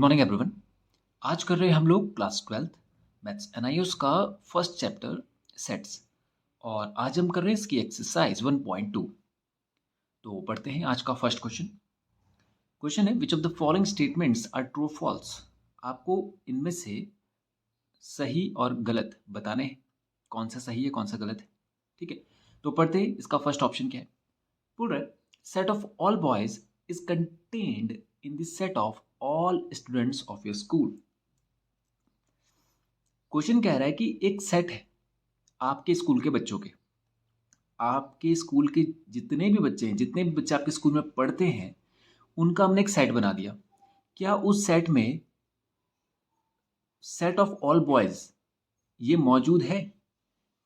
Morning everyone. आज कर रहे हैं हम लोग क्लास 12th मैथ्स एनआईओस का फर्स्ट चैप्टर सेट्स। और आज हम कर रहे हैं इसकी एक्सरसाइज 1.2। तो पढ़ते हैं आज का फर्स्ट क्वेश्चन। क्वेश्चन है which of the following statements are true false. आपको इनमें से सही और गलत बताने हैं, कौन सा सही है कौन सा गलत है। ठीक है, तो पढ़ते हैं। इसका फर्स्ट ऑप्शन क्या है? पूरा set of all boys is contained in the set of all students of your school. Question कह रहा है कि एक सेट है आपके स्कूल के बच्चों के, आपके स्कूल के जितने भी बच्चे हैं, जितने भी बच्चे आपके स्कूल में पढ़ते हैं, उनका हमने एक सेट बना दिया। क्या उस सेट में सेट ऑफ ऑल बॉयज ये मौजूद है?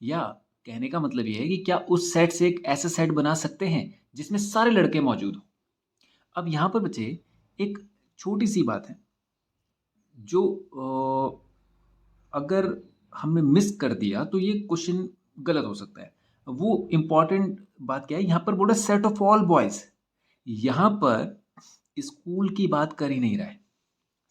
या कहने का मतलब ये है कि क्या उस सेट से एक ऐसा सेट बना सकते हैं जिसमें सारे लड़के मौजूद हो। अब यहां पर बच्चे एक छोटी सी बात है जो अगर हमने मिस कर दिया तो ये क्वेश्चन गलत हो सकता है। वो इंपॉर्टेंट बात क्या है, यहां पर बोल रहा है सेट ऑफ ऑल बॉयज। यहां पर स्कूल की बात कर ही नहीं रहा है,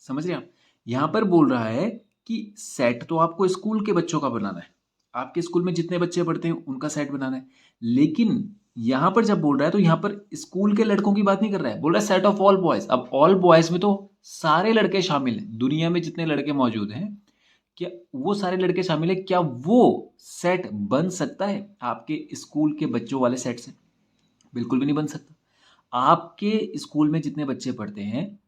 समझ रहे हैं आप? यहां पर बोल रहा है कि सेट तो आपको स्कूल के बच्चों का बनाना है, आपके स्कूल में जितने बच्चे पढ़ते हैं उनका सेट बनाना है। लेकिन यहां पर जब बोल रहा है तो यहां पर स्कूल के लड़कों की बात नहीं कर रहा है, बोल रहा है सेट ऑफ ऑल बॉयज। अब ऑल बॉयज में तो सारे लड़के शामिल हैं, दुनिया में जितने लड़के मौजूद हैं क्या वो सारे लड़के शामिल है? क्या वो सेट बन सकता है आपके स्कूल के बच्चों वाले सेट से? बिल्कुल भी नहीं बन सकता। आपके स्कूल में जितने बच्चे पढ़ते हैं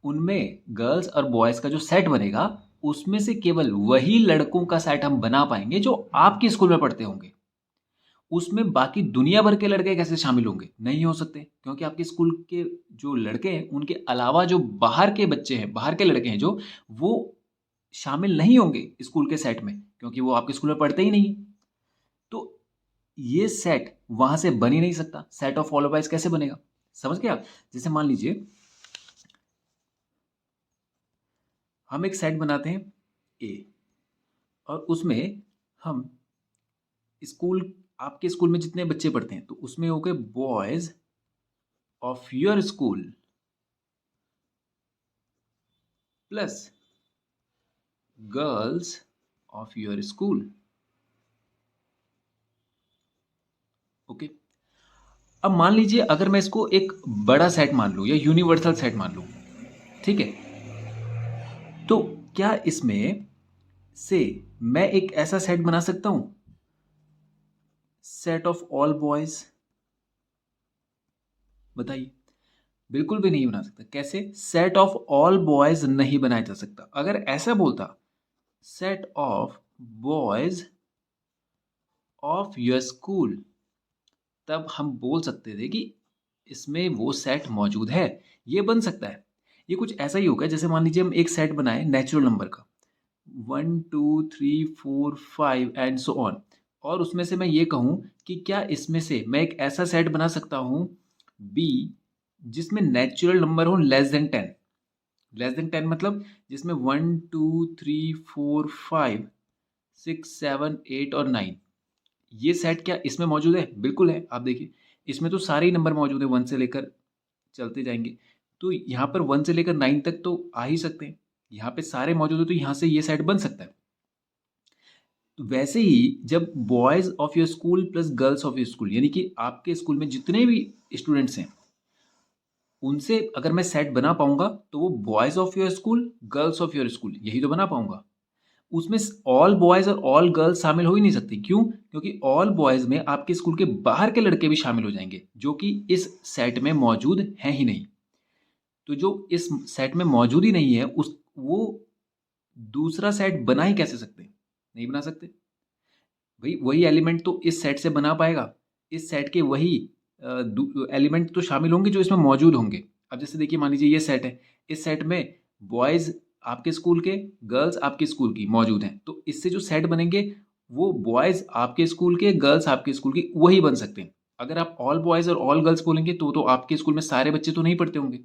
उनमें गर्ल्स और बॉयज का जो सेट बनेगा उसमें से केवल वही लड़कों का सेट हम बना पाएंगे जो आपके स्कूल में पढ़ते होंगे। उसमें बाकी दुनिया भर के लड़के कैसे शामिल होंगे? नहीं हो सकते, क्योंकि आपके स्कूल के जो लड़के हैं उनके अलावा जो बाहर के बच्चे हैं, बाहर के लड़के हैं जो, वो शामिल नहीं होंगे स्कूल के सेट में, क्योंकि वो आपके स्कूल में पढ़ते ही नहीं है। तो ये सेट वहां से बन ही नहीं सकता। सेट ऑफ ऑल बॉयज कैसे बनेगा? समझ गए आप? जैसे मान लीजिए हम एक सेट बनाते हैं ए, और उसमें हम स्कूल, आपके स्कूल में जितने बच्चे पढ़ते हैं तो उसमें हो गए boys of your school plus girls of your school. Okay, अब मान लीजिए अगर मैं इसको एक बड़ा सेट मान लूं या यूनिवर्सल सेट मान लूं, ठीक है, तो क्या इसमें से मैं एक ऐसा सेट बना सकता हूं सेट ऑफ ऑल बॉयज? बताइए। बिल्कुल भी नहीं बना सकता। कैसे? सेट ऑफ ऑल बॉयज नहीं बनाया जा सकता। अगर ऐसा बोलता set of boys of your school, तब हम बोल सकते थे कि इसमें वो सेट मौजूद है, ये बन सकता है। ये कुछ ऐसा ही होगा जैसे मान लीजिए हम एक सेट बनाए नेचुरल नंबर का 1 2 3 4 5 एंड सो ऑन, और उसमें से मैं ये कहूं कि क्या इसमें से मैं एक ऐसा सेट बना सकता हूं बी जिसमें नेचुरल नंबर हो लेस देन 10। लेस देन 10 मतलब जिसमें 1 2 3 4 5 6 7 8 और 9, ये सेट क्या इसमें मौजूद है? बिल्कुल है। आप देखिए इसमें तो सारे ही नंबर मौजूद है, 1 से लेकर चलते जाएंगे, तो यहाँ पर 1 से लेकर 9 तक तो आ ही सकते हैं। यहाँ पे सारे मौजूद है तो यहाँ से ये सेट बन सकता है। तो वैसे ही जब boys of your school plus girls of your school, यानी कि आपके स्कूल में जितने भी स्टूडेंट्स हैं उनसे अगर मैं सेट बना पाऊंगा तो वो boys of your school girls of your school यही तो बना पाऊंगा। उसमें ऑल बॉयज और ऑल गर्ल्स शामिल हो ही नहीं सकती। क्यों? क्योंकि ऑल बॉयज में आपके स्कूल के बाहर के लड़के भी शामिल हो जाएंगे जो कि इस सेट में मौजूद हैं ही नहीं। तो जो इस सेट में मौजूद ही नहीं है उस वो दूसरा सेट बना ही कैसे सकते हैं? नहीं बना सकते। भाई वही एलिमेंट तो इस सेट से बना पाएगा, इस सेट के वही एलिमेंट तो शामिल होंगे जो इसमें मौजूद होंगे। अब जैसे देखिए मान लीजिए ये सेट है, इस सेट में बॉयज आपके स्कूल के, गर्ल्स आपके स्कूल की मौजूद हैं, तो इससे जो सेट बनेंगे वो बॉयज आपके स्कूल के, गर्ल्स आपके स्कूल की वही बन सकते हैं। अगर आप ऑल बॉयज और ऑल गर्ल्स बोलेंगे तो आपके स्कूल में सारे बच्चे तो नहीं पढ़ते होंगे,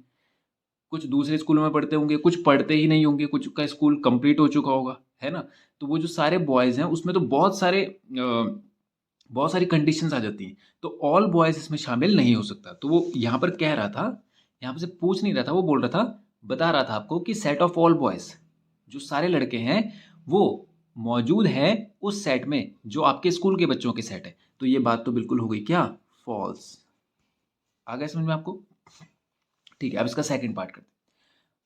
कुछ दूसरे स्कूलों में पढ़ते होंगे, कुछ पढ़ते ही नहीं होंगे, कुछ का स्कूल कंप्लीट हो चुका होगा, है ना? तो वो जो सारे बॉयज हैं उसमें तो बहुत सारी कंडीशंस आ जाती हैं, तो ऑल बॉयज इसमें शामिल नहीं हो सकता। तो वो यहाँ पर कह रहा था, यहाँ पर से पूछ नहीं रहा था, वो बोल रहा था बता रहा था आपको कि सेट ऑफ ऑल बॉयज, जो सारे लड़के हैं वो मौजूद है उस सेट में जो आपके स्कूल के बच्चों के सेट है। तो ये बात तो बिल्कुल हो गई क्या, फॉल्स। आ गया समझ में आपको? ठीक है, अब इसका सेकंड पार्ट करते हैं।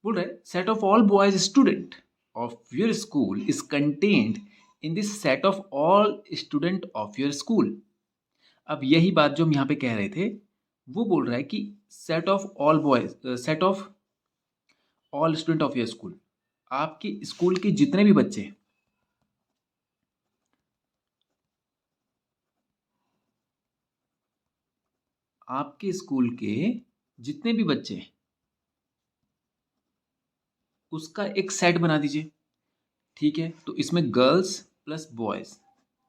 बोल रहे set of all boys student of your school is contained in this set of all student of your school. अब यही बात जो हम यहाँ पे कह रहे थे, वो बोल रहा है कि set of all boys, set of all student of your school, आपके स्कूल के जितने भी बच्चे हैं, आपके स्कूल के जितने भी बच्चे हैं उसका एक सेट बना दीजिए। ठीक है, तो इसमें गर्ल्स प्लस बॉयज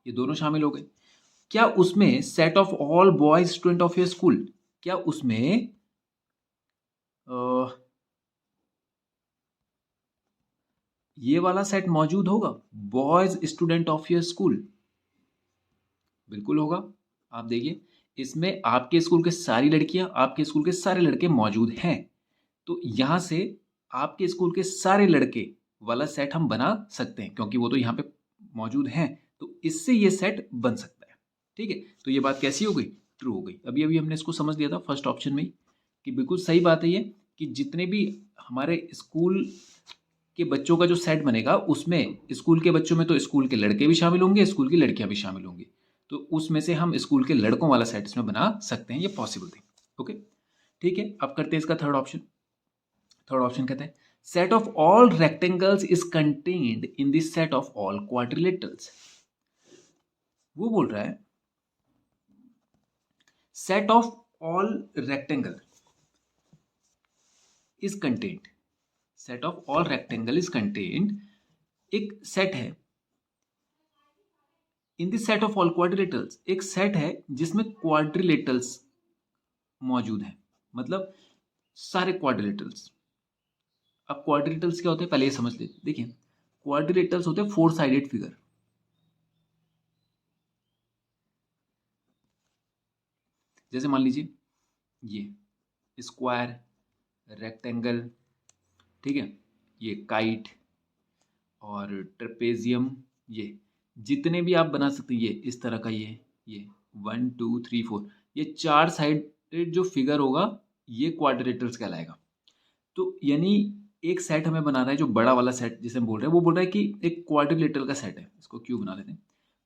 ये दोनों शामिल हो गए। क्या उसमें set of all boys student of your school, क्या उसमें ये वाला सेट मौजूद होगा, boys student of your school? बिल्कुल होगा। आप देखिए, इसमें आपके स्कूल के सारी लड़कियां, आपके स्कूल के सारे लड़के मौजूद हैं। तो यहां से आपके स्कूल के सारे लड़के वाला सेट हम बना सकते हैं, क्योंकि वो तो यहाँ पे मौजूद हैं। तो इससे ये सेट बन सकता है। ठीक है, तो ये बात कैसी हो गई, ट्रू हो गई। अभी अभी हमने इसको समझ लिया था फर्स्ट ऑप्शन में ही कि बिल्कुल सही बात है ये, कि जितने भी हमारे स्कूल के बच्चों का जो सेट बनेगा उसमें स्कूल के बच्चों में तो स्कूल के लड़के भी शामिल होंगे, स्कूल की लड़कियां भी शामिल होंगी। तो उसमें से हम स्कूल के लड़कों वाला सेट इसमें बना सकते हैं, ये पॉसिबल थी। ओके, ठीक है, अब करते हैं इसका थर्ड ऑप्शन। थर्ड ऑप्शन कहते हैं set of all rectangles is contained in this set of all quadrilaterals. वो बोल रहा है set of all rectangle is contained, set of all rectangle is contained, एक सेट है in this set of all quadrilaterals, एक set है जिसमें quadrilaterals मौजूद है, मतलब सारे क्वाड्रिलेटरल्स। अब क्वाड्रिलेटरल्स क्या होते हैं पहले ये समझ लेते। देखिए, क्वाड्रिलेटरल्स होते हैं फोर साइडेड फिगर। जैसे मान लीजिए ये स्क्वायर, रेक्टेंगल, ठीक है, ये काइट और ट्रेपेजियम, ये जितने भी आप बना सकते हैं, ये इस तरह का, ये 1 2 3 4, ये चार साइडेड जो फिगर होगा ये क्वाड्रिलेटरल्स कहलाएगा। तो यानी एक सेट हमें बनाना है, जो बड़ा वाला सेट जिसे हम बोल रहे हैं, वो बोल रहा है कि एक क्वाड्रिलेटरल का सेट है, इसको क्यों बना लेते हैं,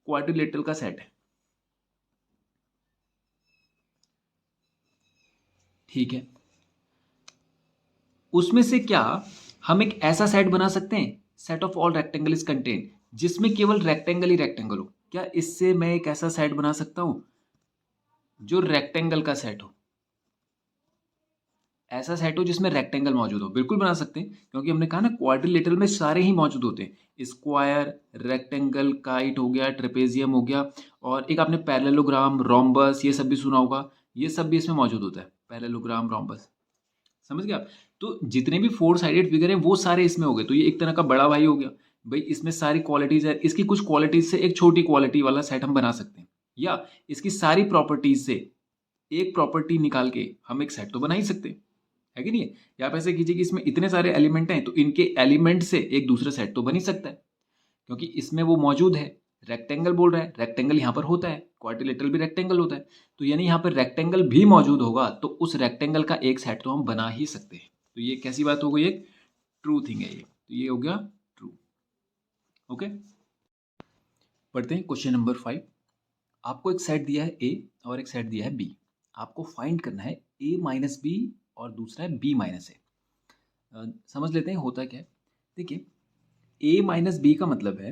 क्वाड्रिलेटरल का सेट है। ठीक है, उसमें से क्या हम एक ऐसा सेट बना सकते हैं, set of all rectangle is contain, जिसमें केवल रेक्टेंगल ही रेक्टेंगल हो? क्या इससे मैं एक ऐसा सेट बना सकता हूं जो रेक्टेंगल का सेट हो, ऐसा सेट हो जिसमें रेक्टेंगल मौजूद हो? बिल्कुल बना सकते हैं, क्योंकि हमने कहा ना क्वाड्रिलेटरल में सारे ही मौजूद होते हैं, स्क्वायर, रेक्टेंगल, काइट हो गया, ट्रेपेजियम हो गया, और एक आपने पैरेललोग्राम, रोम्बस, ये सब भी सुना होगा, ये सब भी इसमें मौजूद होता है, पैरेललोग्राम, रोम्बस। समझ गए आप? तो जितने भी फोर साइडेड फिगर हैं वो सारे इसमें हो गए। तो ये एक तरह का बड़ा भाई हो गया भाई, इसमें सारी क्वालिटीज है, इसकी कुछ क्वालिटीज से एक छोटी क्वालिटी वाला सेट हम बना सकते हैं, या इसकी सारी प्रॉपर्टीज से एक प्रॉपर्टी निकाल के हम एक सेट तो बना ही सकते हैं, है कि नहीं है? या आप ऐसे कीजिए कि इसमें इतने सारे एलिमेंट हैं तो इनके एलिमेंट से एक दूसरा सेट तो बन ही सकता है, क्योंकि इसमें वो मौजूद है। रेक्टेंगल बोल रहा है, रेक्टेंगल यहाँ पर होता है, क्वाड्रिलेटरल भी रेक्टेंगल होता है, तो यानी यहाँ पर रेक्टेंगल भी मौजूद होगा, तो उस रेक्टेंगल का एक सेट तो हम बना ही सकते हैं। तो ये कैसी बात हो गई, एक ट्रू थिंग है ये, तो ये हो गया ट्रू। ओके, पढ़ते हैं क्वेश्चन नंबर 5। आपको एक सेट दिया है ए और एक सेट दिया है बी, आपको फाइंड करना है ए माइनस बी और दूसरा है बी माइनस ए। समझ लेते हैं होता क्या है। देखिए, ए माइनस बी का मतलब है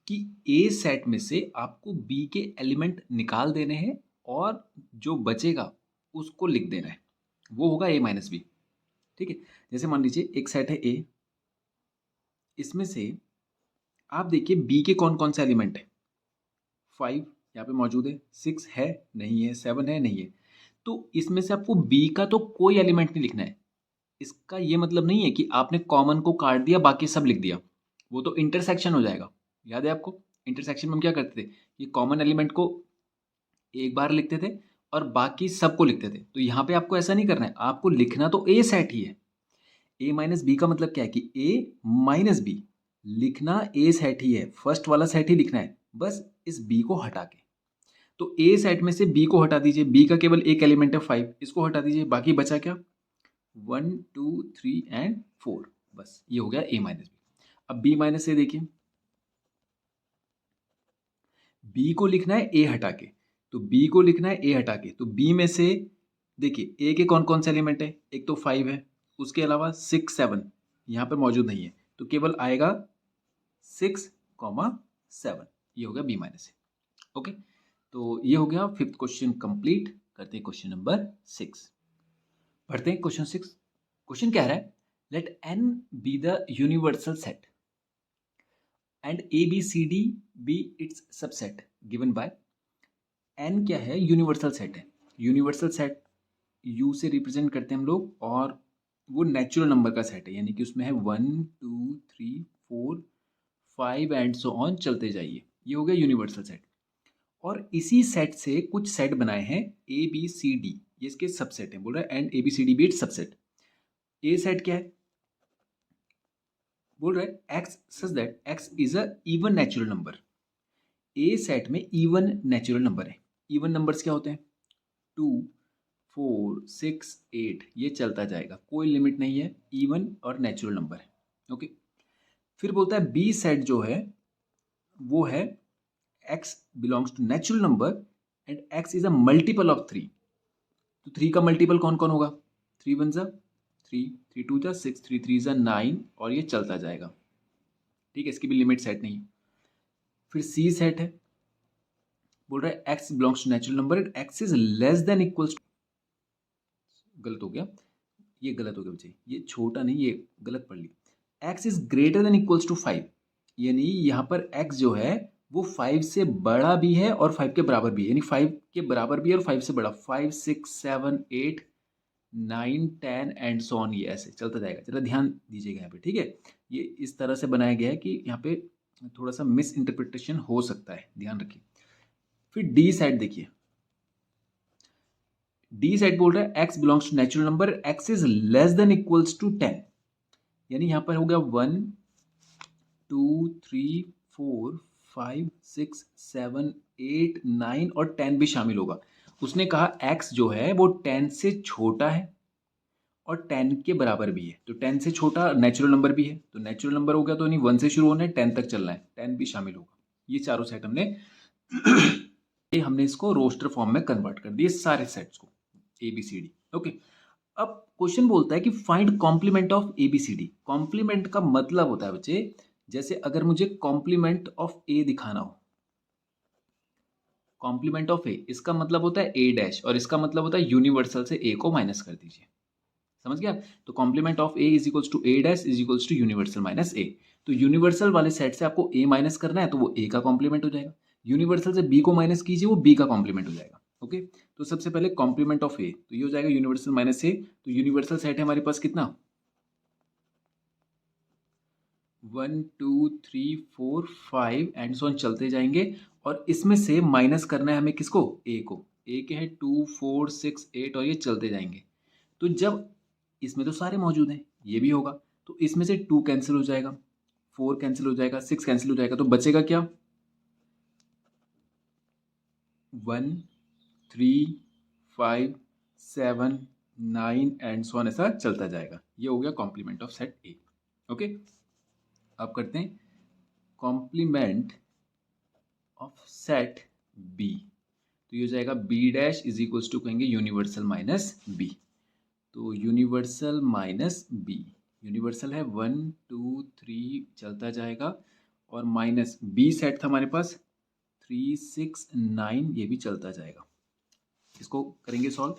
कि ए सेट में से आपको बी के एलिमेंट निकाल देने हैं और जो बचेगा उसको लिख देना है, वो होगा ए माइनस बी। ठीक है, जैसे मान लीजिए एक सेट है ए, इसमें से आप देखिए बी के कौन कौन से एलिमेंट है, 5 यहाँ पे मौजूद है, 6 है नहीं है, 7 है नहीं है, तो इसमें से आपको बी का तो कोई एलिमेंट नहीं लिखना है। इसका ये मतलब नहीं है कि आपने कॉमन को काट दिया बाकी सब लिख दिया, वो तो इंटरसेक्शन हो जाएगा। याद है आपको, इंटरसेक्शन में हम क्या करते थे, ये कॉमन एलिमेंट को एक बार लिखते थे और बाकी सबको लिखते थे। तो यहाँ पे आपको ऐसा नहीं करना है, आपको लिखना तो ए सेट ही है। ए माइनस बी का मतलब क्या है कि ए माइनस बी, लिखना ए सेट ही है, फर्स्ट वाला सेट ही लिखना है, बस इस बी को हटा के। तो ए सेट में से बी को हटा दीजिए, बी का केवल एक एलिमेंट है 5, इसको हटा दीजिए, बाकी बचा क्या 1 2 3 एंड 4, बस ये हो गया ए माइनस बी। अब बी माइनस ए देखिए, बी को लिखना है ए हटा के, तो बी को लिखना है ए हटा के, तो बी में से देखिए ए के कौन कौन से एलिमेंट है, एक तो 5 है, उसके अलावा 6 7 यहाँ पर मौजूद नहीं है, तो केवल आएगा 6 7, ये हो गया बी माइनस ए। ओके, तो ये हो गया फिफ्थ क्वेश्चन कंप्लीट। करते हैं क्वेश्चन नंबर 6, पढ़ते हैं क्वेश्चन 6। क्वेश्चन क्या है, let N be the universal set and A B C D be its subset given by. N क्या है, यूनिवर्सल सेट है, यूनिवर्सल सेट यू से रिप्रेजेंट करते हैं हम लोग, और वो नेचुरल नंबर का सेट है, यानी कि उसमें है 1 2 3 4 5 एंड सो ऑन, चलते जाइए, ये हो गया यूनिवर्सल सेट। और इसी सेट से कुछ सेट बनाए हैं ए बी सी डी, ये इसके सबसेट हैं, बोल रहा है and A B C D be its subset. A set क्या है, बोल रहा है x such that x is a even natural number. A set में इवन नेचुरल नंबर है, इवन नंबर्स क्या होते हैं 2 4 6 8, ये चलता जाएगा, कोई लिमिट नहीं है, इवन और नेचुरल नंबर है। ओके, फिर बोलता है बी सेट जो है वो है x belongs to natural number and x is a multiple of 3। तो 3 का मल्टीपल कौन कौन होगा, 3 1 3 3 2 6 3 3 9, और ये चलता जाएगा, ठीक है, इसकी भी लिमिट सेट नहीं है। फिर सी सेट है, बोल रहा है x belongs to natural number and x is less than equals, गलत हो गया, ये गलत हो गया बच्चे, ये छोटा नहीं, ये गलत पढ़ ली, x is greater than equals to 5, यानी यहाँ पर x जो है वो 5 से बड़ा भी है और 5 के बराबर भी है, यानी 5 के बराबर भी है और 5 से बड़ा, 5 6 7 8 9 10 एंड सो ऑन, ये ऐसे चलता जाएगा। जरा ध्यान दीजिएगा यहाँ पे, ठीक है, ये इस तरह से बनाया गया है कि यहाँ पे थोड़ा सा मिस इंटरप्रिटेशन हो सकता है, ध्यान रखिए। फिर डी सेट देखिए, डी सेट बोल रहा है x belongs to natural number, x is less than equals to 10, यानी यहाँ पर हो गया 1 2 3 4 5 6 7 8 9 और 10 भी शामिल होगा। उसने कहा x जो है वो 10 से छोटा है और 10 के बराबर भी है, तो 10 से छोटा नेचुरल नंबर भी है, तो नेचुरल नंबर हो गया, तो यानी 1 से शुरू होना है, 10 तक चलना है, 10 भी शामिल होगा। ये चारों सेट हमने ये हमने इसको रोस्टर फॉर्म में कन्वर्ट कर दिए सारे सेट्स को, A B C D. Okay, अब क्वेश्चन बोलता है कि find complement of A B C D. Complement का मतलब होता है बच्चे, जैसे अगर मुझे कॉम्प्लीमेंट ऑफ ए दिखाना हो, कॉम्प्लीमेंट ऑफ ए, इसका मतलब होता है ए डैश, और इसका मतलब होता है यूनिवर्सल से ए को माइनस कर दीजिए, समझ गया। तो complement of A is equals to A dash is equals to universal minus A. तो यूनिवर्सल वाले सेट से आपको ए माइनस करना है, तो वो ए का कॉम्प्लीमेंट हो जाएगा, यूनिवर्सल से बी को माइनस कीजिए, वो बी का कॉम्प्लीमेंट हो जाएगा। ओके, तो सबसे पहले कॉम्प्लीमेंट ऑफ ए, तो ये हो जाएगा यूनिवर्सल माइनस ए, तो यूनिवर्सल सेट है हमारे पास कितना 1 2 3 4 5 एंड सो ऑन, चलते जाएंगे, और इसमें से माइनस करना है हमें किसको, ए को, ए के है 2 4 6 8, और ये चलते जाएंगे। तो जब इसमें तो सारे मौजूद हैं, ये भी होगा, तो इसमें से 2 कैंसिल हो जाएगा, 4 कैंसिल हो जाएगा, 6 कैंसिल हो जाएगा, तो बचेगा क्या 1 3 5 7 9 एंड सो ऑन, ऐसा चलता जाएगा। ये हो गया complement of set A. Okay, अब करते हैं कॉम्प्लीमेंट ऑफ सेट बी, तो ये हो जाएगा B dash is equals to, कहेंगे यूनिवर्सल माइनस बी, तो यूनिवर्सल माइनस बी, यूनिवर्सल है 1 2 3 चलता जाएगा, और माइनस बी सेट था हमारे पास 3 6 9, ये भी चलता जाएगा। इसको करेंगे सॉल्व,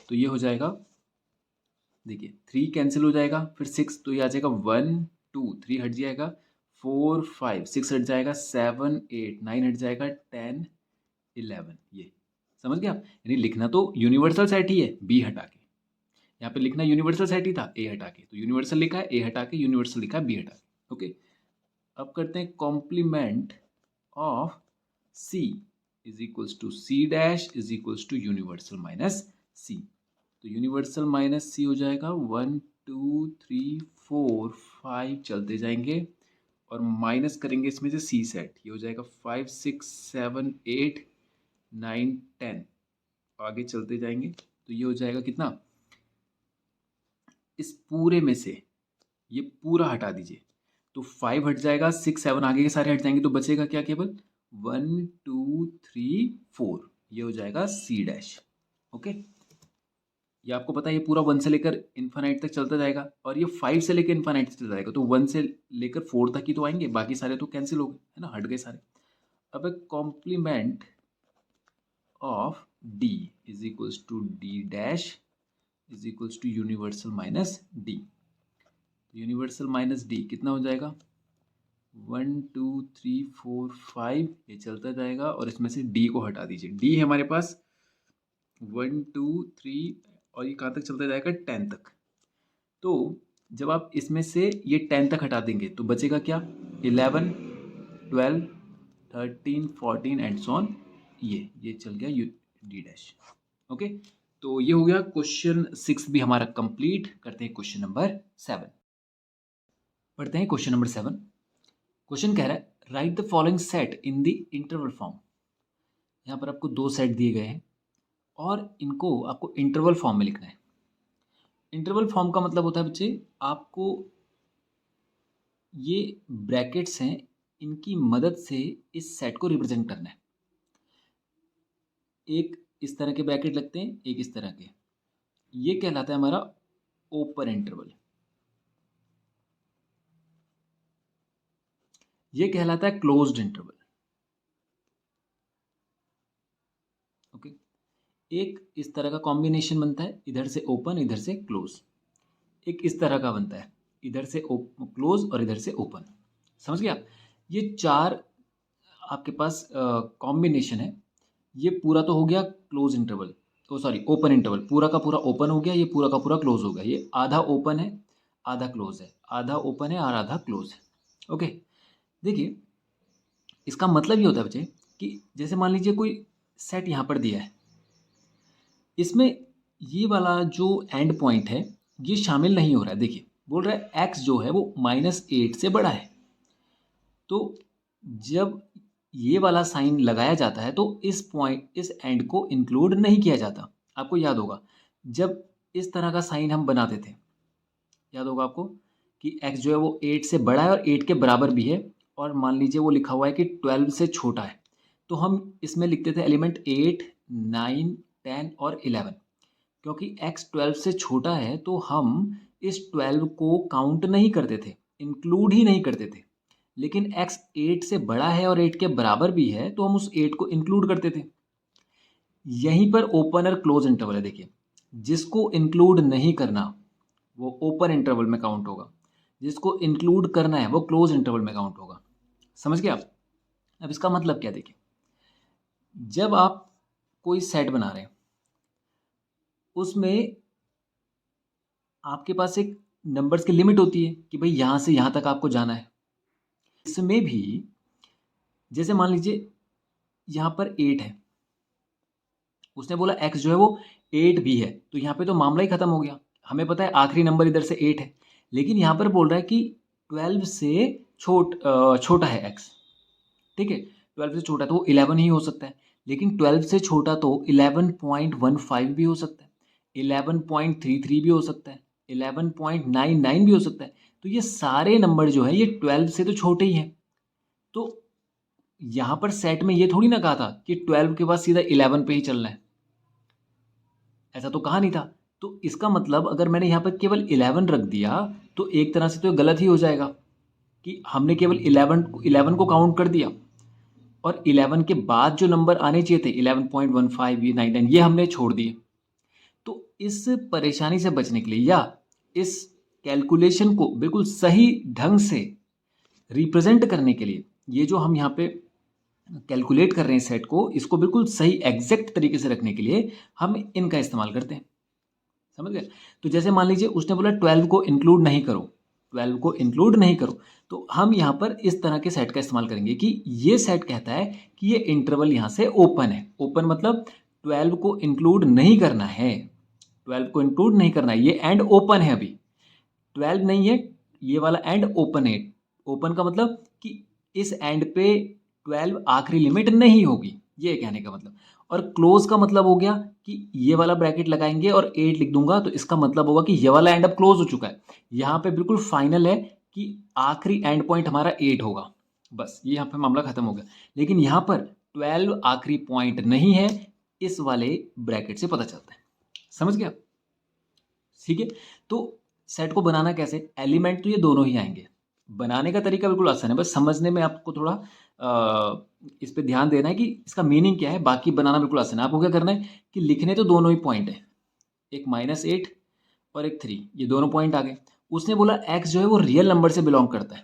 तो ये हो जाएगा, देखिए 3 कैंसिल हो जाएगा, फिर 6, तो ये आ जाएगा 1 2 3 हट जाएगा, 4 5 6 हट जाएगा, 7 8 9 हट जाएगा, 10 11, ये समझ गए आप। यानी लिखना तो यूनिवर्सल सेट ही है बी हटा के, यहाँ पे लिखना यूनिवर्सल सेट ही था ए हटा के, तो यूनिवर्सल लिखा है ए हटा के, यूनिवर्सल लिखा है बी हटा के। ओके, अब करते हैं complement of C, is equals to C dash is equals to universal minus C. तो यूनिवर्सल माइनस सी हो जाएगा 1 2 3 4 5 चलते जाएंगे और माइनस करेंगे इसमें से सी सेट, ये हो जाएगा 5 6 7 8 9 10। आगे चलते जाएंगे तो ये हो जाएगा कितना, इस पूरे में से ये पूरा हटा दीजिए तो 5 हट जाएगा, 6 7 आगे के सारे हट जाएंगे तो बचेगा क्या, केवल 1 2 3 4, ये हो जाएगा सी डैश। ओके, ये आपको पता है ये पूरा 1 से लेकर इन्फानाइट तक चलता जाएगा और ये 5 से लेकर इन्फानाइट तक चलता जाएगा, तो 1 से लेकर 4 तक ही तो आएंगे, बाकी सारे तो कैंसिल हो गए, है ना, हट गए सारे। अब एक complement of D is equals to D dash is equals to universal minus D. Universal minus D कितना हो जाएगा, 1 2 3 4 5, ये चलता जाएगा और इसमें से डी को हटा दीजिए। डी है हमारे पास 1 2 3 और ये कहाँ तक चलता जाएगा, 10 तक। तो जब आप इसमें से ये 10 तक हटा देंगे तो बचेगा क्या, 11 12 13 14 एंड सो ऑन, ये चल गया डी डैश। ओके, तो ये हो गया क्वेश्चन 6 भी हमारा कंप्लीट। करते हैं क्वेश्चन नंबर 7, पढ़ते हैं क्वेश्चन नंबर 7। क्वेश्चन कह रहा है right the following set in the interval form. यहाँ पर आपको 2 सेट दिए गए हैं और इनको आपको इंटरवल फॉर्म में लिखना है। इंटरवल फॉर्म का मतलब होता है बच्चे, आपको ये ब्रैकेट्स हैं, इनकी मदद से इस सेट को रिप्रेजेंट करना है। एक इस तरह के ब्रैकेट लगते हैं, एक इस तरह के, ये कहलाता है हमारा ओपन इंटरवल, ये कहलाता है क्लोज्ड इंटरवल। ओके, एक इस तरह का कॉम्बिनेशन बनता है, इधर से ओपन इधर से क्लोज। एक इस तरह का बनता है, इधर से क्लोज और इधर से ओपन। समझ गया, ये 4 आपके पास कॉम्बिनेशन है। ये पूरा तो हो गया क्लोज इंटरवल, तो सॉरी ओपन इंटरवल, पूरा का पूरा ओपन हो गया, ये पूरा का पूरा क्लोज हो गया। ये आधा ओपन है आधा क्लोज है, आधा ओपन है और आधा क्लोज है। ओके, देखिए इसका मतलब ये होता है बच्चे कि जैसे मान लीजिए कोई सेट यहाँ पर दिया है, इसमें ये वाला जो एंड पॉइंट है ये शामिल नहीं हो रहा है। देखिए बोल रहा है x जो है वो -8 से बड़ा है, तो जब ये वाला साइन लगाया जाता है तो इस पॉइंट इस एंड को इंक्लूड नहीं किया जाता। आपको याद होगा जब इस तरह का साइन हम बनाते थे, याद होगा आपको कि x जो है वो 8 से बड़ा है और 8 के बराबर भी है, और मान लीजिए वो लिखा हुआ है कि 12 से छोटा है, तो हम इसमें लिखते थे एलिमेंट 8 9 10 और 11। क्योंकि x 12 से छोटा है तो हम इस 12 को काउंट नहीं करते थे, इंक्लूड ही नहीं करते थे। लेकिन x 8 से बड़ा है और 8 के बराबर भी है तो हम उस 8 को इंक्लूड करते थे। यहीं पर ओपन और क्लोज इंटरवल है। देखिए जिसको इंक्लूड नहीं करना वो ओपन इंटरवल में काउंट होगा, जिसको इंक्लूड करना है वो क्लोज इंटरवल में काउंट होगा। समझ गए आप? अब इसका मतलब क्या, देखिए जब आप कोई सेट बना रहे हैं उसमें आपके पास एक नंबर्स की लिमिट होती है कि भाई यहाँ से यहाँ तक आपको जाना है। इसमें भी जैसे मान लीजिए यहाँ पर 8 है, उसने बोला x जो है वो 8 भी है, तो यहाँ पे तो मामला ही खत्म हो गया। हमें पता है आखिरी नंबर इधर से 8 है, लेकिन यहाँ पर बोल रहा है कि 12 से छोटा है x। ठीक है, 12 से छोटा तो वो 11 ही हो सकता है, लेकिन 12 से छोटा तो 11.15 भी हो सकता है, 11.33 भी हो सकता है, 11.99 भी हो सकता है। तो ये सारे नंबर जो है ये 12 से तो छोटे ही हैं। तो यहाँ पर सेट में ये थोड़ी ना कहा था कि 12 के बाद सीधा 11 पे ही चलना है, ऐसा तो कहा नहीं था। तो इसका मतलब अगर मैंने यहाँ पर केवल 11 रख दिया तो एक तरह से तो गलत ही हो जाएगा कि हमने केवल 11 को काउंट कर दिया और 11 के बाद जो नंबर आने चाहिए थे 11.15 ये 99 ये हमने छोड़ दिए। तो इस परेशानी से बचने के लिए या इस कैलकुलेशन को बिल्कुल सही ढंग से रिप्रेजेंट करने के लिए, ये जो हम यहाँ पे कैलकुलेट कर रहे हैं सेट को, इसको बिल्कुल सही एग्जैक्ट तरीके से रखने के लिए हम इनका इस्तेमाल करते हैं। समझ गए? तो जैसे मान लीजिए उसने बोला 12 को इंक्लूड नहीं करो, 12 को इंक्लूड नहीं करो। तो हम यहाँ पर इस तरह के सेट का इस्तेमाल करेंगे कि ये सेट कहता है कि ये इंटरवल यहाँ से ओपन है। ओपन मतलब 12 को इंक्लूड नहीं करना है, 12 को इंक्लूड नहीं करना है, ये एंड ओपन है, अभी 12 नहीं है, ये वाला एंड ओपन है। ओपन का मतलब कि इस एंड पे 12 आखिरी लिमिट नहीं होगी, ये कहने का मतलब। और क्लोज का मतलब हो गया कि ये वाला ब्रैकेट लगाएंगे और 8 लिख दूंगा, तो इसका मतलब होगा कि ये वाला एंड अब क्लोज हो चुका है। यहाँ पे बिल्कुल फाइनल है कि आखिरी एंड पॉइंट हमारा 8 होगा, बस ये यहाँ पे मामला खत्म हो गया। लेकिन यहाँ पर 12 आखिरी पॉइंट नहीं है, इस वाले ब्रैकेट से पता चलता है। समझ गया? ठीक है। तो सेट को बनाना कैसे, एलिमेंट तो ये दोनों ही आएंगे। बनाने का तरीका बिल्कुल आसान है, बस समझने में आपको थोड़ा इस पे ध्यान देना है कि इसका मीनिंग क्या है। बाकी बनाना बिल्कुल आसान है। आपको क्या करना है कि लिखने तो दोनों ही पॉइंट है, एक -8 और एक 3, ये दोनों पॉइंट आ गए। उसने बोला x जो है वो रियल नंबर से बिलोंग करता है।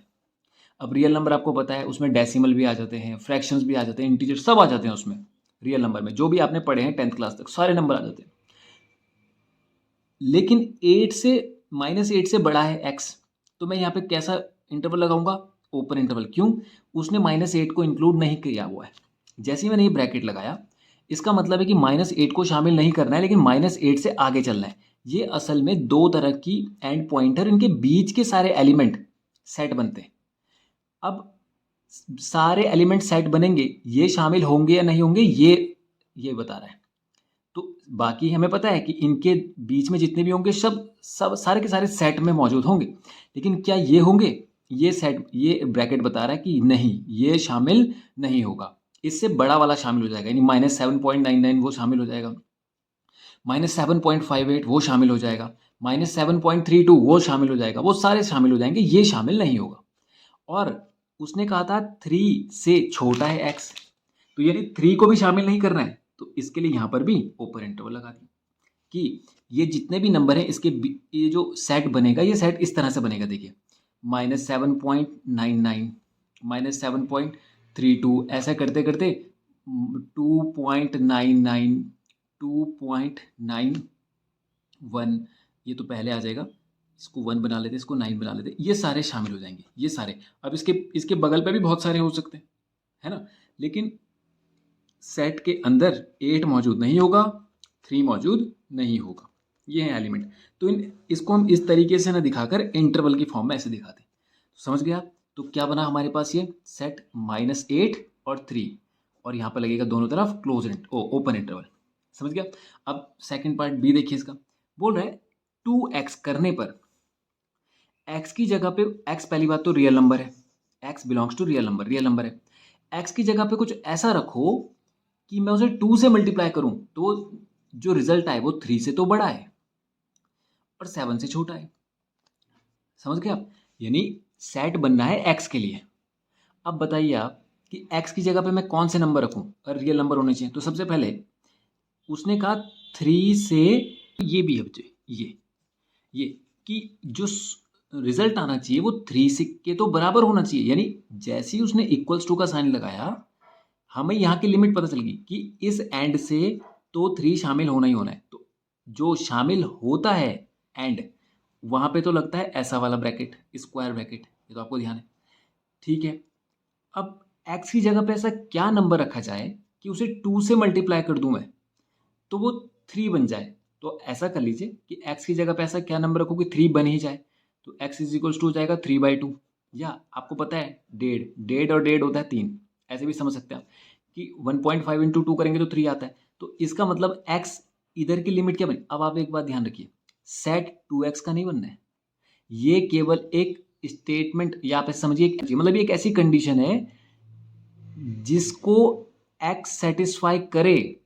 अब रियल नंबर आपको पता है उसमें डेसिमल भी आ जाते हैं, फ्रैक्शंस भी आ जाते हैं, इंटीजर सब आ जाते हैं उसमें। रियल नंबर में जो भी आपने पढ़े हैं 10th क्लास तक सारे नंबर आ जाते हैं। लेकिन 8 से -8 से बड़ा है x, तो मैं यहाँ पे कैसा इंटरवल लगाऊंगा, ओपन इंटरवल। क्यों? उसने -8 को इंक्लूड नहीं किया हुआ है। जैसे ही मैंने ये ब्रैकेट लगाया, इसका मतलब है कि -8 को शामिल नहीं करना है, लेकिन -8 से आगे चलना है। ये असल में दो तरह की एंड पॉइंटर, इनके बीच के सारे एलिमेंट सेट बनते हैं। अब सारे एलिमेंट सेट बनेंगे, ये शामिल होंगे या नहीं होंगे, ये बता रहा है। तो बाकी हमें पता है कि इनके बीच में जितने भी होंगे सब सारे के सारे सेट में मौजूद होंगे। लेकिन क्या ये होंगे, ये ब्रैकेट बता रहा है कि नहीं, ये शामिल नहीं होगा। इससे बड़ा वाला शामिल हो जाएगा, यानी -7.99 वो शामिल हो जाएगा, -7.58 वो शामिल हो जाएगा, -7.32 वो शामिल हो जाएगा, वो सारे शामिल हो जाएंगे, ये शामिल नहीं होगा। और उसने कहा था 3 से छोटा है x, तो यानी 3 को भी शामिल नहीं करना है। तो इसके लिए यहाँ पर भी ओपन इंटरवल लगा दी कि ये जितने भी नंबर हैं इसके ये जो सेट बनेगा, ये सेट इस तरह से बनेगा। देखिए -7.99, -7.32, ऐसा करते करते 2.99, 2.91, ये तो पहले आ जाएगा, इसको 1 बना लेते, इसको 9 बना लेते, ये सारे शामिल हो जाएंगे, ये सारे। अब इसके बगल पे भी बहुत सारे हो सकते हैं, है ना। लेकिन सेट के अंदर 8 मौजूद नहीं होगा, 3 मौजूद नहीं होगा, ये है एलिमेंट। तो इसको हम इस तरीके से ना दिखाकर इंटरवल की फॉर्म में ऐसे दिखाते हैं। तो समझ गया? तो क्या बना हमारे पास, ये सेट -8 और 3, और यहाँ पर लगेगा दोनों तरफ ओपन इंटरवल। समझ गया? अब सेकंड पार्ट बी देखिए इसका। बोल रहा है 2x करने पर x की जगह पे, x पहली बात तो रियल नंबर है, x belongs to real number है। x की जगह पे कुछ ऐसा रखो कि मैं उसे 2 से मल्टीप्लाई करूं, तो जो रिजल्ट आए वो 3 से तो बड़ा है और 7 से छोटा है। समझ गए आप? यानी सेट बनना है x के लिए। अब बताइए आप कि x की जगह पे मैं कौन से नंबर रखूं और रियल नंबर होने चाहिए। तो सबसे पहले उसने कहा 3 से, ये भी है बच्चे, ये कि जो रिजल्ट आना चाहिए वो 3 से के तो बराबर होना चाहिए। यानी जैसे ही उसने इक्वल्स टू का साइन लगाया, हमें यहाँ की लिमिट पता चल गई कि इस एंड से तो 3 शामिल होना ही होना है। तो जो शामिल होता है एंड, वहाँ पे तो लगता है ऐसा वाला ब्रैकेट, स्क्वायर ब्रैकेट, ये तो आपको ध्यान है। ठीक है। अब x की जगह पे ऐसा क्या नंबर रखा जाए कि उसे 2 से मल्टीप्लाई कर दूं मैं, तो वो 3 बन जाए। तो ऐसा कर लीजिए कि x की जगह पे ऐसा क्या नंबर रखो कि 3 बन ही जाए। तो x = हो जाएगा 3/2, या आपको पता है डेढ़ और डेढ़ होता है 3, ऐसे भी समझ सकते हैं आप कि 1.5 × 2 करेंगे तो 3 आता है। तो इसका मतलब x इधर की लिमिट क्या बनी। अब आप एक बात ध्यान रखिए, सेट 2x का नहीं बनना है, ये केवल एक स्टेटमेंट, या आप समझिए मतलब ये एक ऐसी कंडीशन है जिसको x सेटिस्फाई करे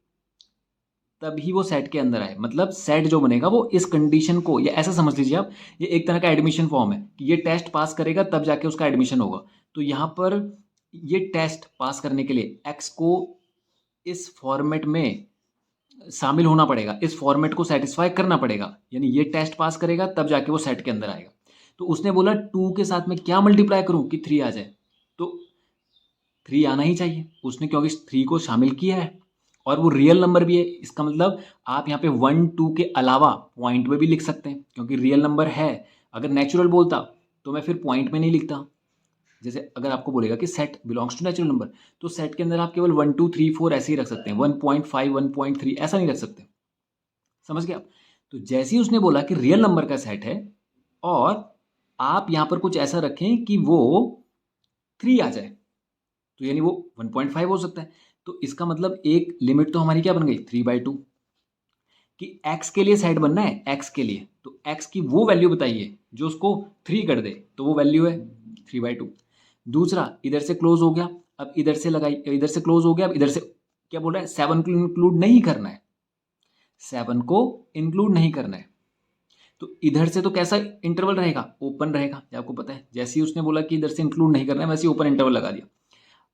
तभी वो सेट के अंदर आए। मतलब सेट जो बनेगा वो इस कंडीशन को, या ऐसा समझ लीजिए आप, ये एक तरह का एडमिशन फॉर्म है कि ये टेस्ट पास करेगा तब जाके उसका एडमिशन होगा। तो यहाँ पर ये टेस्ट पास करने के लिए x को इस फॉर्मेट में शामिल होना पड़ेगा, इस फॉर्मेट को सेटिस्फाई करना पड़ेगा, यानी ये टेस्ट पास करेगा तब जाके वो सेट के अंदर आएगा। तो उसने बोला 2 के साथ में क्या मल्टीप्लाई करूं कि 3 आ जाए, तो 3 आना ही चाहिए उसने, क्योंकि 3 को शामिल किया है और वो रियल नंबर भी है। इसका मतलब आप यहाँ पे 1 2 के अलावा पॉइंट में भी लिख सकते हैं, क्योंकि रियल नंबर है। अगर नेचुरल बोलता तो मैं फिर पॉइंट में नहीं लिखता। जैसे अगर आपको बोलेगा कि set belongs to natural number, तो सेट के अंदर आप केवल 1 2 3 4 ऐसे ही रख सकते हैं, 1.5 1.3 ऐसा नहीं रख सकते। समझ गए आप? तो जैसे ही उसने बोला कि रियल नंबर का सेट है और आप यहाँ पर कुछ ऐसा रखें कि वो 3 आ जाए, तो यानी वो 1.5 हो सकता है। तो इसका मतलब एक लिमिट तो हमारी क्या बन गई, 3/2, कि x के लिए सेट बनना है, x के लिए, तो x की वो वैल्यू बताइए जो उसको 3 कर दे, तो वो वैल्यू है 3/2। दूसरा, इधर से क्लोज हो गया, अब इधर से लगाई, इधर से क्लोज हो गया, अब इधर से क्या बोल रहा है, 7 को इंक्लूड नहीं करना है, 7 को इंक्लूड नहीं करना है। तो इधर से तो कैसा इंटरवल रहेगा, ओपन रहेगा, ये आपको पता है। जैसे ही उसने बोला कि इधर से इंक्लूड नहीं करना है, वैसे ही ओपन इंटरवल लगा दिया।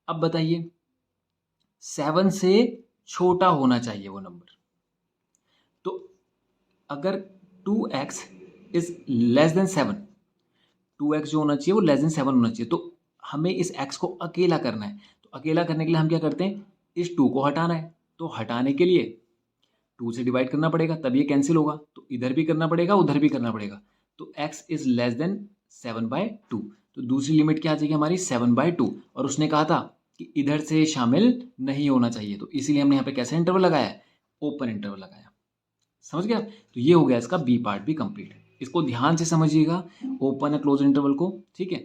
अब बताइए, 7 से छोटा होना चाहिए वो नंबर, तो अगर 2x is less then 7, 2x जो होना चाहिए वो लेस देन 7 होना चाहिए, तो हमें इस x को अकेला करना है। तो अकेला करने के लिए हम क्या करते हैं, इस 2 को हटाना है, तो हटाने के लिए 2 से डिवाइड करना पड़ेगा, तब ये कैंसिल होगा, तो इधर भी करना पड़ेगा, उधर भी करना पड़ेगा। तो x इज लेस देन 7/2, तो दूसरी लिमिट क्या आ जाएगी हमारी, 7/2। और उसने कहा था कि इधर से शामिल नहीं होना चाहिए, तो इसीलिए हमने यहाँ पे कैसा इंटरवल लगाया है, ओपन इंटरवल लगाया। समझ गया? तो ये हो गया इसका बी पार्ट भी कंप्लीट। इसको ध्यान से समझिएगा, ओपन और क्लोज इंटरवल को, ठीक है?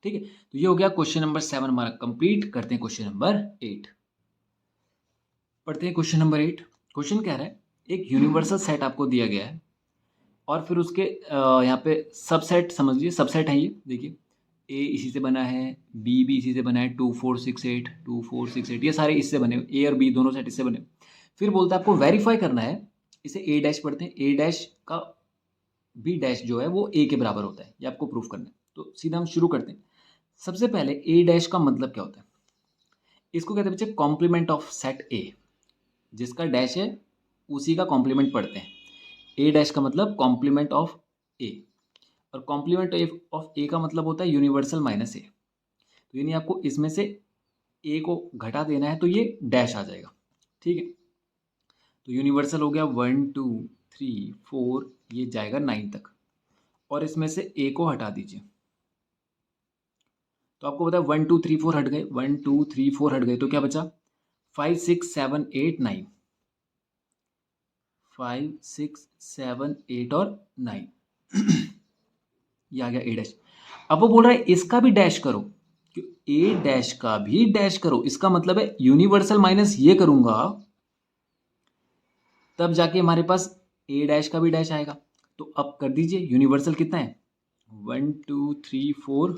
ठीक है, तो ये हो गया क्वेश्चन नंबर 7 हमारा कंप्लीट। करते हैं क्वेश्चन नंबर 8, पढ़ते हैं क्वेश्चन नंबर 8। क्वेश्चन कह रहा है, एक यूनिवर्सल सेट आपको दिया गया है और फिर उसके यहाँ पे सबसेट समझिए, सबसेट है ये, देखिए ए इसी से बना है, बी भी इसी से बना है, 2 4 6 8, 2 4 6 8, ये सारे इससे बने, ए और बी दोनों सेट इससे बने। फिर बोलता है आपको वेरीफाई करना है, इसे ए डैश पढ़ते हैं, ए डैश का बी डैश जो है वो ए के बराबर होता है, ये आपको प्रूफ करना है। तो सीधा हम शुरू करते हैं। सबसे पहले ए डैश का मतलब क्या होता है, इसको कहते हैं बच्चे कॉम्प्लीमेंट ऑफ सेट ए, जिसका डैश है उसी का कॉम्प्लीमेंट पढ़ते हैं। ए डैश का मतलब कॉम्प्लीमेंट ऑफ ए, और कॉम्प्लीमेंट ऑफ ए का मतलब होता है यूनिवर्सल माइनस ए। तो यानी आपको इसमें से ए को घटा देना है, तो ये डैश आ जाएगा, ठीक है? तो यूनिवर्सल हो गया 1 2 3 4, ये जाएगा 9 तक, और इसमें से ए को हटा दीजिए, तो आपको पता है 1 2 3 4 हट गए, 1 2 3 4 हट गए, तो क्या बचा, 5 6 7 8 9, 5 6 7 8 और 9 ये आ गया ए डैश। अब वो बोल रहा है इसका भी डैश करो, ए डैश का भी डैश करो, इसका मतलब है यूनिवर्सल माइनस ये करूंगा तब जाके हमारे पास ए डैश का भी डैश आएगा। तो अब कर दीजिए, यूनिवर्सल कितना है, 1 2 3 4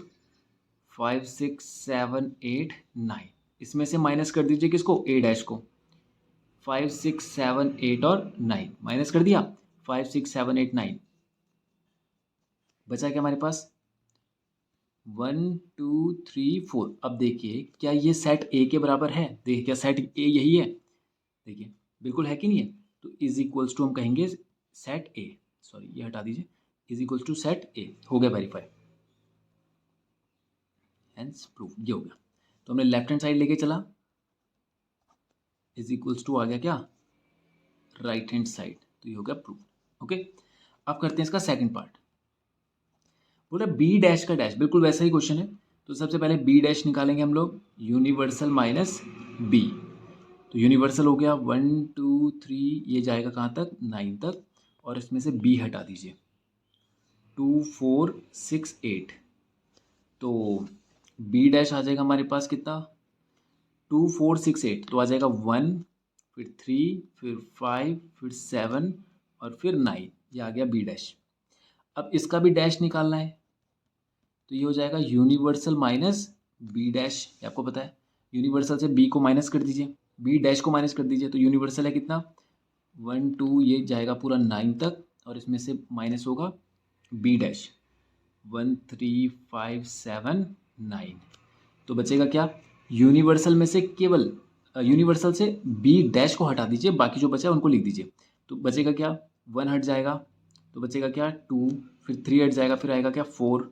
5 6 7 8 9, इसमें से माइनस कर दीजिए किसको, ए डैश को, 5 6 7 8 और 9 माइनस कर दिया, 5 6 7 8 9, बचा क्या हमारे पास, 1 2 3 4। अब देखिए क्या ये सेट ए के बराबर है, देखिए क्या सेट ए यही है, देखिए बिल्कुल है कि नहीं है। तो इज इक्वल्स टू हम कहेंगे सेट ए, सॉरी ये हटा दीजिए, is equals to set A, हो गया वेरीफाई, हेंस प्रूफ, ये हो गया। तो हमने लेफ्ट हैंड साइड लेके चला, इज इक्वल्स टू आ गया क्या, राइट हैंड साइड, तो ये हो गया प्रूफ। ओके, अब करते हैं इसका सेकंड पार्ट। बोल रहा बी डैश का डैश, बिल्कुल वैसा ही क्वेश्चन है। तो सबसे पहले बी डैश निकालेंगे हम लोग, यूनिवर्सल माइनस बी, तो यूनिवर्सल हो गया 1 2 3, ये जाएगा कहाँ तक, 9 तक, और इसमें से बी हटा दीजिए, 2 4 6 8, तो बी डैश आ जाएगा हमारे पास कितना, 2 4 6 8, तो आ जाएगा 1, फिर 3, फिर 5, फिर 7 और फिर 9, ये आ गया बी डैश। अब इसका भी डैश निकालना है, तो ये हो जाएगा यूनिवर्सल माइनस बी डैश, ये आपको पता है, यूनिवर्सल से बी को माइनस कर दीजिए, बी डैश को माइनस कर दीजिए, तो यूनिवर्सल है कितना, 1 2, ये जाएगा पूरा 9 तक, और इसमें से माइनस होगा बी डैश, 1 3 5 7 9, तो बचेगा क्या, यूनिवर्सल में से केवल यूनिवर्सल से बी डैश को हटा दीजिए, बाकी जो बचा है उनको लिख दीजिए। तो बचेगा क्या, 1 हट जाएगा, तो बचेगा क्या 2, फिर 3 हट जाएगा, फिर आएगा क्या 4,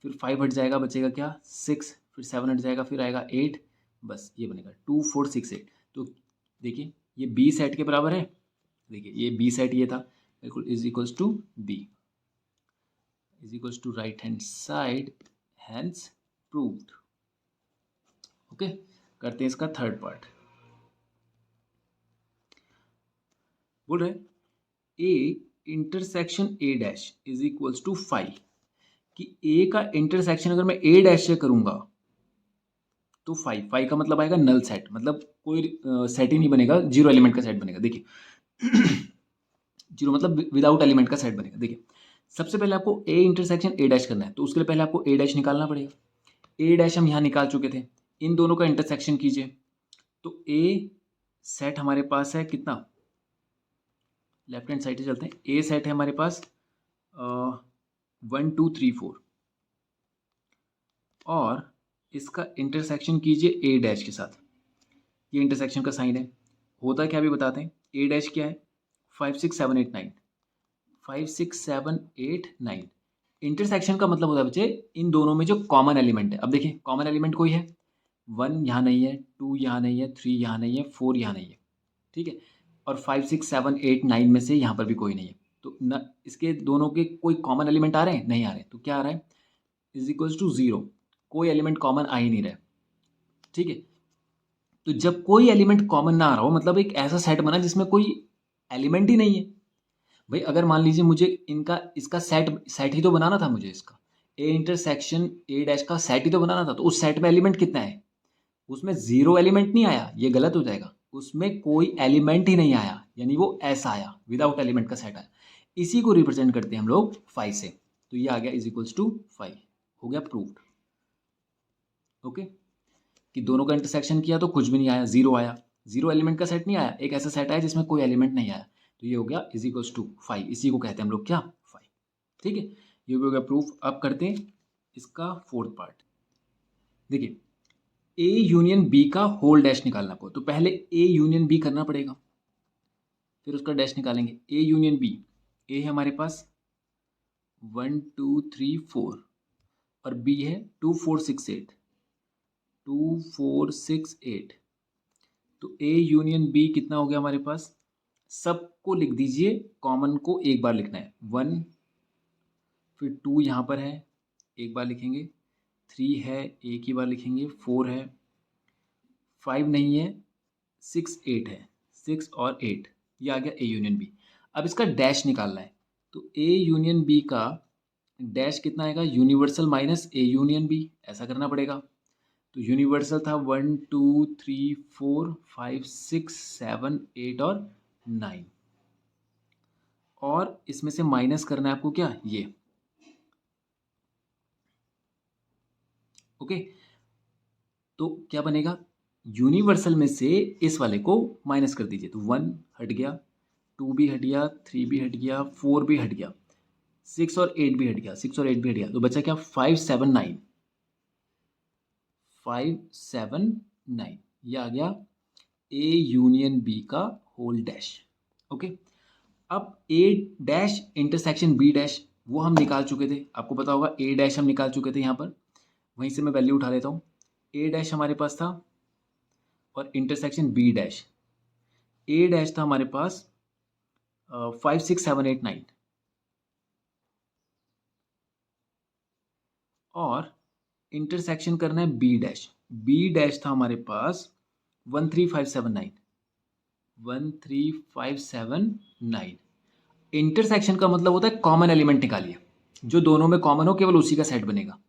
फिर 5 हट जाएगा, बचेगा क्या 6, फिर 7 हट जाएगा, फिर आएगा 8, बस ये बनेगा 2 4 6 8। तो देखिए ये बी सेट के बराबर है, देखिए ये बी सेट ये था, बिल्कुल is equals to B. Is equals to right hand side, hence proved. Okay, करते हैं इसका थर्ड पार्ट। बोल रहे A intersection A dash is equals to 5, कि ए का इंटरसेक्शन अगर मैं ए डैश से करूंगा तो 5 का मतलब आएगा नल सेट, मतलब कोई सेट ही नहीं बनेगा, जीरो एलिमेंट का सेट बनेगा। देखिए जीरो मतलब विदाउट एलिमेंट का सेट बनेगा। देखिए सबसे पहले आपको ए इंटरसेक्शन ए डैश करना है, तो उसके लिए पहले आपको ए डैश निकालना पड़ेगा। ए डैश हम यहाँ निकाल चुके थे, इन दोनों का इंटरसेक्शन कीजिए, तो ए सेट हमारे पास है कितना, लेफ्ट हैंड साइड से चलते हैं, ए सेट है हमारे पास 1 2 3 4, और इसका इंटरसेक्शन कीजिए ए डैश के साथ। ये इंटरसेक्शन का साइन है, होता क्या भी बताते हैं। ए डैश क्या है, 5 6 7 8 9, 5 6 7 8 9। इंटरसेक्शन का मतलब होता है बच्चे इन दोनों में जो कॉमन एलिमेंट है। अब देखिए कॉमन एलिमेंट कोई है, 1 यहाँ नहीं है, 2 यहाँ नहीं है, 3 यहाँ नहीं है, 4 यहाँ नहीं है, ठीक है, और 5 6 7 8 9 में से यहाँ पर भी कोई नहीं है, तो न इसके दोनों के कोई कॉमन एलिमेंट आ रहे हैं, नहीं आ रहे, तो क्या आ रहा है, इज इक्वल्स टू 0, कोई एलिमेंट कॉमन आ ही नहीं रहा, ठीक है। तो जब कोई एलिमेंट कॉमन ना आ रहा हो, मतलब एक ऐसा सेट बना जिसमें कोई एलिमेंट ही नहीं है। भाई अगर मान लीजिए मुझे इसका सेट ही तो बनाना था, मुझे इसका ए इंटरसेक्शन ए डैश का सेट ही तो बनाना था, तो उस सेट में एलिमेंट कितना है, उसमें 0 एलिमेंट नहीं आया, ये गलत हो जाएगा, उसमें कोई एलिमेंट ही नहीं आया, यानी वो ऐसा आया, विदाउट एलिमेंट का सेट आया। इसी को रिप्रेजेंट करते हैं हम लोग 5 से, तो ये आ गया इज इक्वल्स टू 5, हो गया प्रूव्ड। ओके, कि दोनों का इंटरसेक्शन किया तो कुछ भी नहीं आया, 0 आया, 0 एलिमेंट का सेट नहीं आया, एक ऐसा सेट आया जिसमें कोई एलिमेंट नहीं आया, तो ये हो गया इज इक्वल्स टू 5, इसी को कहते हैं हम लोग क्या, 5, ठीक है। ये भी हो गया प्रूफ। अब करते हैं इसका फोर्थ पार्ट। देखिए ए यूनियन बी का होल डैश निकालना आपको, तो पहले ए यूनियन बी करना पड़ेगा, फिर उसका डैश निकालेंगे। ए यूनियन बी, ए है हमारे पास 1 2 3 4, और बी है 2 4 6 8, 2 4 6 8, तो ए यूनियन बी कितना हो गया हमारे पास, सबको लिख दीजिए, कॉमन को एक बार लिखना है, 1, फिर 2 यहाँ पर है एक बार लिखेंगे, 3 है एक ही बार लिखेंगे, 4 है, 5 नहीं है, 6 8 है, 6 और 8, ये आ गया ए यूनियन बी। अब इसका डैश निकालना है, तो ए यूनियन बी का डैश कितना आएगा, universal minus A union B, ऐसा करना पड़ेगा। तो यूनिवर्सल था 1 2 3 4 5 6 7 8 और 9, और इसमें से माइनस करना है आपको क्या, ये, ओके। तो क्या बनेगा, यूनिवर्सल में से इस वाले को माइनस कर दीजिए, तो 1 हट गया, 2 भी हट गया, 3 भी हट गया, 4 भी हट गया, 6 और 8 भी हट गया, 6 और 8 भी हट गया, तो बचा क्या, 5 7 9, 5 7 9, ये आ गया ए यूनियन बी का होल डैश। ओके, अब ए डैश इंटरसेक्शन बी डैश वो हम निकाल चुके थे, आपको पता होगा ए डैश हम निकाल चुके थे यहाँ पर, वहीं से मैं वैल्यू उठा लेता हूँ। ए डैश हमारे पास था और इंटरसेक्शन बी डैश, ए डैश था हमारे पास 5 6 7 8 9, और इंटरसेक्शन करना है बी डैश, बी डैश था हमारे पास 1 3 5 7 9, 1 3 5 7 9। इंटरसेक्शन का मतलब होता है कॉमन एलिमेंट निकालिए, जो दोनों में कॉमन हो केवल उसी का सेट बनेगा।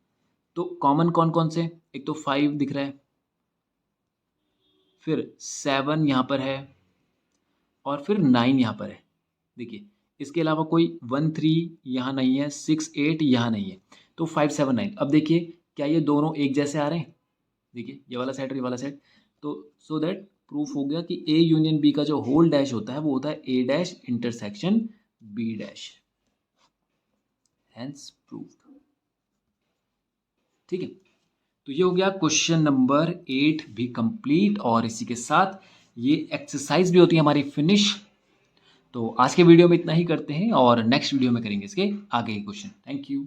तो कॉमन कौन कौन से, एक तो 5 दिख रहा है, फिर 7 यहाँ पर है, और फिर 9 यहाँ पर है। देखिए इसके अलावा कोई 1 3 यहाँ नहीं है, 6 8 यहाँ नहीं है, तो 5 7 9। अब देखिए क्या ये दोनों एक जैसे आ रहे हैं, देखिए ये वाला सेट और ये वाला सेट, तो सो दैट प्रूफ हो गया कि ए यूनियन बी का जो होल डैश होता है वो होता है A dash intersection B dash, hence proof. ठीक है, तो ये हो गया क्वेश्चन नंबर 8 भी कंप्लीट, और इसी के साथ ये एक्सरसाइज भी होती है हमारी फिनिश। तो आज के वीडियो में इतना ही करते हैं, और नेक्स्ट वीडियो में करेंगे इसके आगे के क्वेश्चन। Thank you.